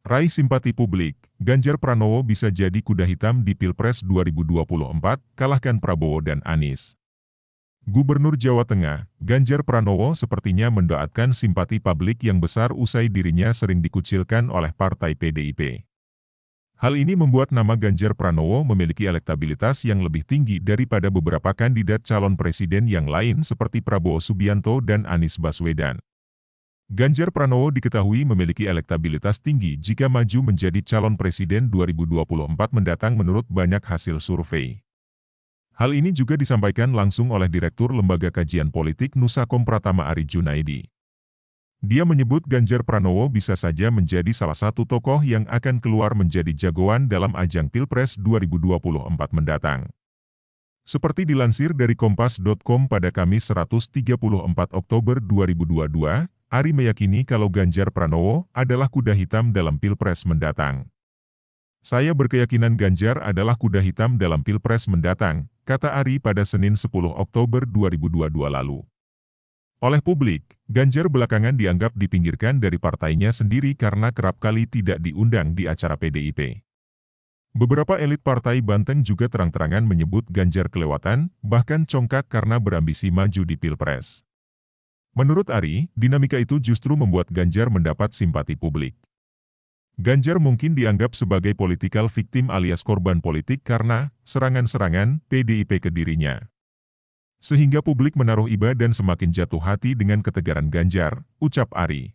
Raih simpati publik, Ganjar Pranowo bisa jadi kuda hitam di Pilpres 2024, kalahkan Prabowo dan Anies. Gubernur Jawa Tengah, Ganjar Pranowo sepertinya mendoakan simpati publik yang besar usai dirinya sering dikucilkan oleh partai PDIP. Hal ini membuat nama Ganjar Pranowo memiliki elektabilitas yang lebih tinggi daripada beberapa kandidat calon presiden yang lain seperti Prabowo Subianto dan Anies Baswedan. Ganjar Pranowo diketahui memiliki elektabilitas tinggi jika maju menjadi calon presiden 2024 mendatang menurut banyak hasil survei. Hal ini juga disampaikan langsung oleh Direktur Lembaga Kajian Politik Nusakom Pratama Ari Junaidi. Dia menyebut Ganjar Pranowo bisa saja menjadi salah satu tokoh yang akan keluar menjadi jagoan dalam ajang Pilpres 2024 mendatang. Seperti dilansir dari Kompas.com pada Kamis 134 Oktober 2022, Ari meyakini kalau Ganjar Pranowo adalah kuda hitam dalam Pilpres mendatang. Saya berkeyakinan Ganjar adalah kuda hitam dalam Pilpres mendatang, kata Ari pada Senin 10 Oktober 2022 lalu. Oleh publik, Ganjar belakangan dianggap dipinggirkan dari partainya sendiri karena kerap kali tidak diundang di acara PDIP. Beberapa elit partai Banteng juga terang-terangan menyebut Ganjar kelewatan, bahkan congkak karena berambisi maju di Pilpres. Menurut Ari, dinamika itu justru membuat Ganjar mendapat simpati publik. Ganjar mungkin dianggap sebagai political victim alias korban politik karena serangan-serangan PDIP ke dirinya. Sehingga publik menaruh iba dan semakin jatuh hati dengan ketegaran Ganjar, ucap Ari.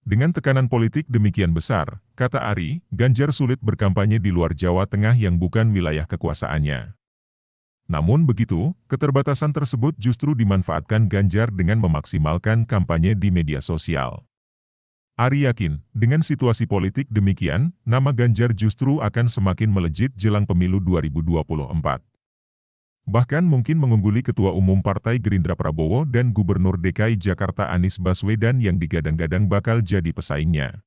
Dengan tekanan politik demikian besar, kata Ari, Ganjar sulit berkampanye di luar Jawa Tengah yang bukan wilayah kekuasaannya. Namun begitu, keterbatasan tersebut justru dimanfaatkan Ganjar dengan memaksimalkan kampanye di media sosial. Ari yakin, dengan situasi politik demikian, nama Ganjar justru akan semakin melejit jelang pemilu 2024. Bahkan mungkin mengungguli Ketua Umum Partai Gerindra Prabowo dan Gubernur DKI Jakarta Anies Baswedan yang digadang-gadang bakal jadi pesaingnya.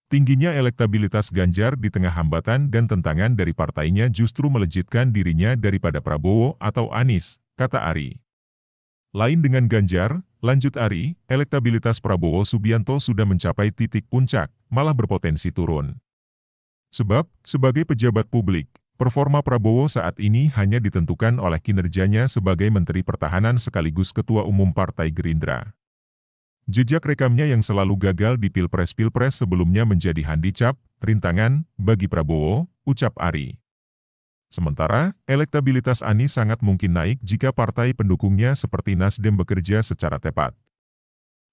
Tingginya elektabilitas Ganjar di tengah hambatan dan tentangan dari partainya justru melejitkan dirinya daripada Prabowo atau Anies, kata Ari. Lain dengan Ganjar, lanjut Ari, elektabilitas Prabowo Subianto sudah mencapai titik puncak, malah berpotensi turun. Sebab, sebagai pejabat publik, performa Prabowo saat ini hanya ditentukan oleh kinerjanya sebagai Menteri Pertahanan sekaligus Ketua Umum Partai Gerindra. Jejak rekamnya yang selalu gagal di Pilpres-Pilpres sebelumnya menjadi handicap, rintangan, bagi Prabowo, ucap Ari. Sementara, elektabilitas Anies sangat mungkin naik jika partai pendukungnya seperti Nasdem bekerja secara tepat.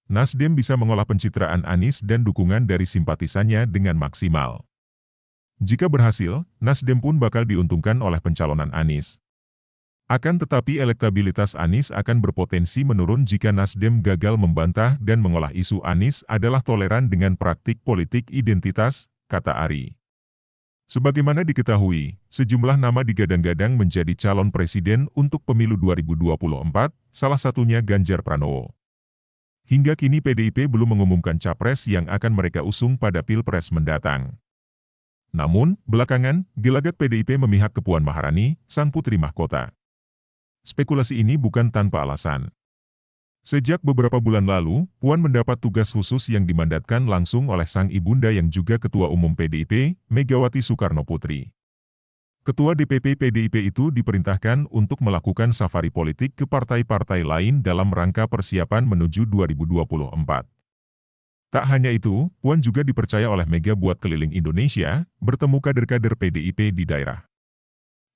Nasdem bisa mengolah pencitraan Anies dan dukungan dari simpatisannya dengan maksimal. Jika berhasil, Nasdem pun bakal diuntungkan oleh pencalonan Anies. Akan tetapi elektabilitas Anies akan berpotensi menurun jika Nasdem gagal membantah dan mengolah isu Anies adalah toleran dengan praktik politik identitas, kata Ari. Sebagaimana diketahui, sejumlah nama digadang-gadang menjadi calon presiden untuk pemilu 2024, salah satunya Ganjar Pranowo. Hingga kini PDIP belum mengumumkan capres yang akan mereka usung pada Pilpres mendatang. Namun, belakangan, gelagat PDIP memihak ke Puan Maharani, sang putri mahkota. Spekulasi ini bukan tanpa alasan. Sejak beberapa bulan lalu, Puan mendapat tugas khusus yang dimandatkan langsung oleh sang ibunda yang juga Ketua Umum PDIP, Megawati Soekarno Putri. Ketua DPP PDIP itu diperintahkan untuk melakukan safari politik ke partai-partai lain dalam rangka persiapan menuju 2024. Tak hanya itu, Puan juga dipercaya oleh Mega buat keliling Indonesia, bertemu kader-kader PDIP di daerah.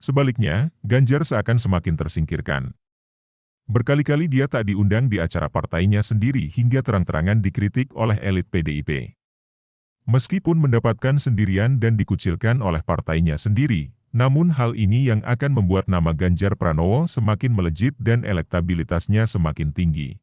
Sebaliknya, Ganjar seakan semakin tersingkirkan. Berkali-kali dia tak diundang di acara partainya sendiri hingga terang-terangan dikritik oleh elit PDIP. Meskipun mendapatkan sendirian dan dikucilkan oleh partainya sendiri, namun hal ini yang akan membuat nama Ganjar Pranowo semakin melejit dan elektabilitasnya semakin tinggi.